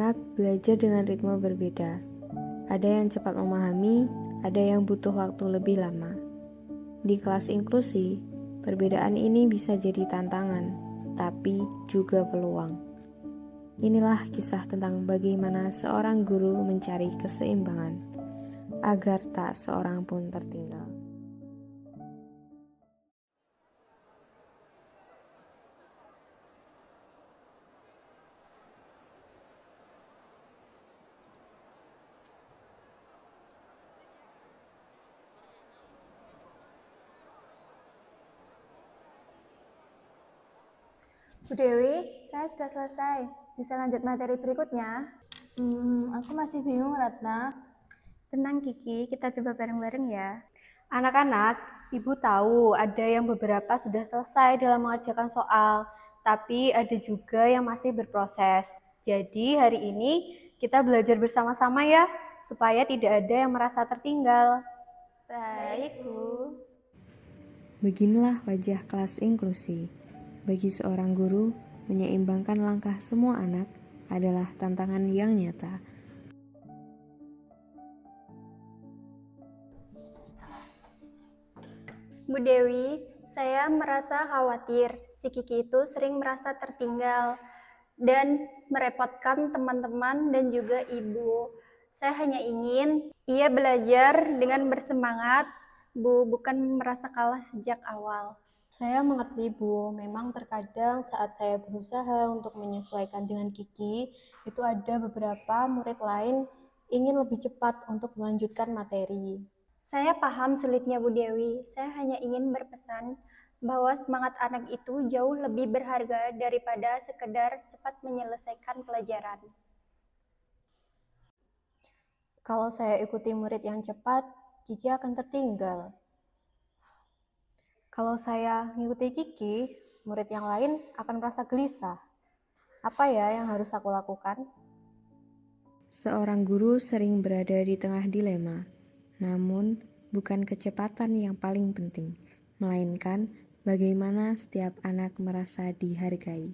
anak belajar dengan ritme berbeda. Ada yang cepat memahami, ada yang butuh waktu lebih lama. Di kelas inklusi, perbedaan ini bisa jadi tantangan, tapi juga peluang. Inilah kisah tentang bagaimana seorang guru mencari keseimbangan, agar tak seorang pun tertinggal. Bu Dewi, saya sudah selesai. Bisa lanjut materi berikutnya? Aku masih bingung, Ratna. Tenang Kiki, kita coba bareng-bareng ya. Anak-anak, Ibu tahu ada yang beberapa sudah selesai dalam mengerjakan soal, tapi ada juga yang masih berproses. Jadi hari ini kita belajar bersama-sama ya, supaya tidak ada yang merasa tertinggal. Baik, Bu. Beginilah wajah kelas inklusi. Bagi seorang guru, menyeimbangkan langkah semua anak adalah tantangan yang nyata. Bu Dewi, saya merasa khawatir si Kiki itu sering merasa tertinggal dan merepotkan teman-teman dan juga ibu. Saya hanya ingin ia belajar dengan bersemangat, Bu, bukan merasa kalah sejak awal. Saya mengerti, Bu. Memang terkadang saat saya berusaha untuk menyesuaikan dengan Kiki, itu ada beberapa murid lain ingin lebih cepat untuk melanjutkan materi. Saya paham sulitnya Bu Dewi. Saya hanya ingin berpesan bahwa semangat anak itu jauh lebih berharga daripada sekedar cepat menyelesaikan pelajaran. Kalau saya ikuti murid yang cepat, Kiki akan tertinggal. Kalau saya mengikuti Kiki, murid yang lain akan merasa gelisah. Apa ya yang harus aku lakukan? Seorang guru sering berada di tengah dilema, namun bukan kecepatan yang paling penting, melainkan bagaimana setiap anak merasa dihargai.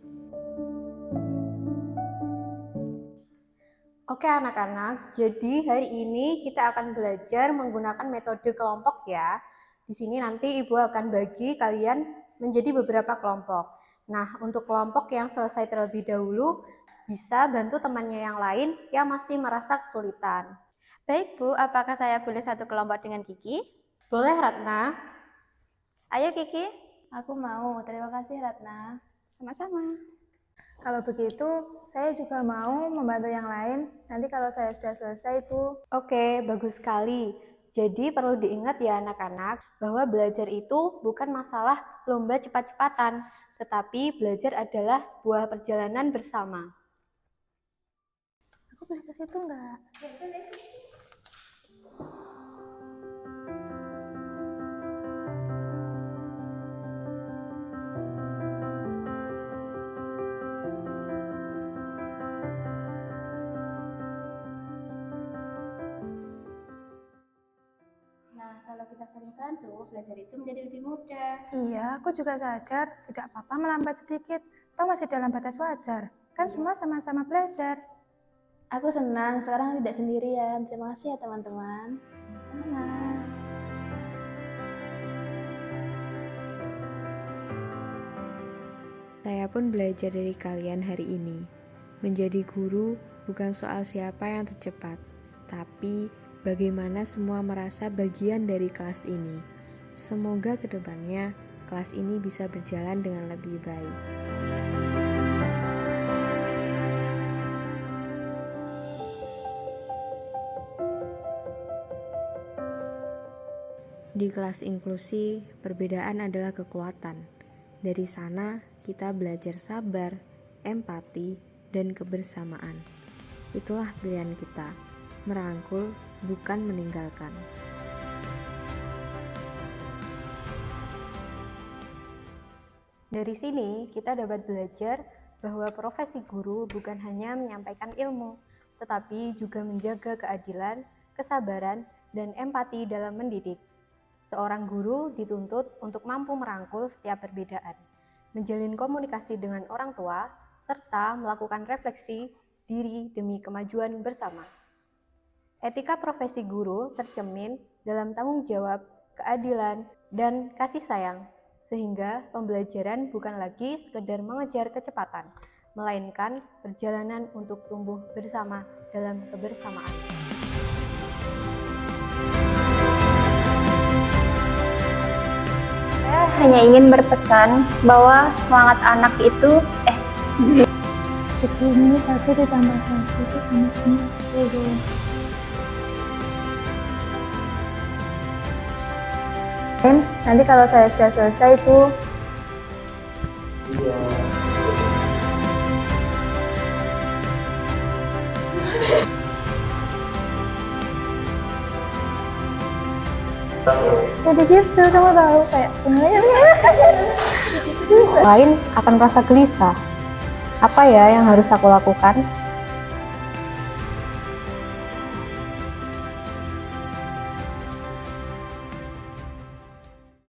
Oke anak-anak, jadi hari ini kita akan belajar menggunakan metode kelompok ya. Di sini nanti Ibu akan bagi kalian menjadi beberapa kelompok. Nah, untuk kelompok yang selesai terlebih dahulu, bisa bantu temannya yang lain yang masih merasa kesulitan. Baik Bu, apakah saya boleh satu kelompok dengan Kiki? Boleh Ratna? Ayo Kiki. Aku mau. Terima kasih, Ratna. Sama-sama. Kalau begitu, saya juga mau membantu yang lain. Nanti kalau saya sudah selesai, Bu. Oke, bagus sekali. Jadi perlu diingat ya anak-anak, bahwa belajar itu bukan masalah lomba cepat-cepatan, tetapi belajar adalah sebuah perjalanan bersama. Aku boleh ke situ nggak? Nah, kalau kita saling bantu, belajar itu menjadi lebih mudah. Iya, aku juga sadar. Tidak apa-apa melambat sedikit. Toh masih dalam batas wajar. Kan semua sama-sama belajar. Aku senang, sekarang tidak sendirian. Terima kasih ya teman-teman. Sama-sama. Saya pun belajar dari kalian hari ini. Menjadi guru bukan soal siapa yang tercepat, tapi bagaimana semua merasa bagian dari kelas ini. Semoga kedepannya kelas ini bisa berjalan dengan lebih baik. Di kelas inklusi, perbedaan adalah kekuatan. Dari sana, kita belajar sabar, empati, dan kebersamaan. Itulah pilihan kita, merangkul bukan meninggalkan. Dari sini, kita dapat belajar bahwa profesi guru bukan hanya menyampaikan ilmu, tetapi juga menjaga keadilan, kesabaran, dan empati dalam mendidik. Seorang guru dituntut untuk mampu merangkul setiap perbedaan, menjalin komunikasi dengan orang tua, serta melakukan refleksi diri demi kemajuan bersama. Etika profesi guru tercermin dalam tanggung jawab, keadilan, dan kasih sayang, sehingga pembelajaran bukan lagi sekedar mengejar kecepatan, melainkan perjalanan untuk tumbuh bersama dalam kebersamaan. Saya hanya ingin berpesan bahwa semangat anak itu Jadi ini 1 ditambah 1 itu sama dengan 10. Nanti kalau saya sudah selesai Bu. Jadi gitu, kamu tahu kayak gimana? Lain akan merasa gelisah. Apa ya yang harus aku lakukan?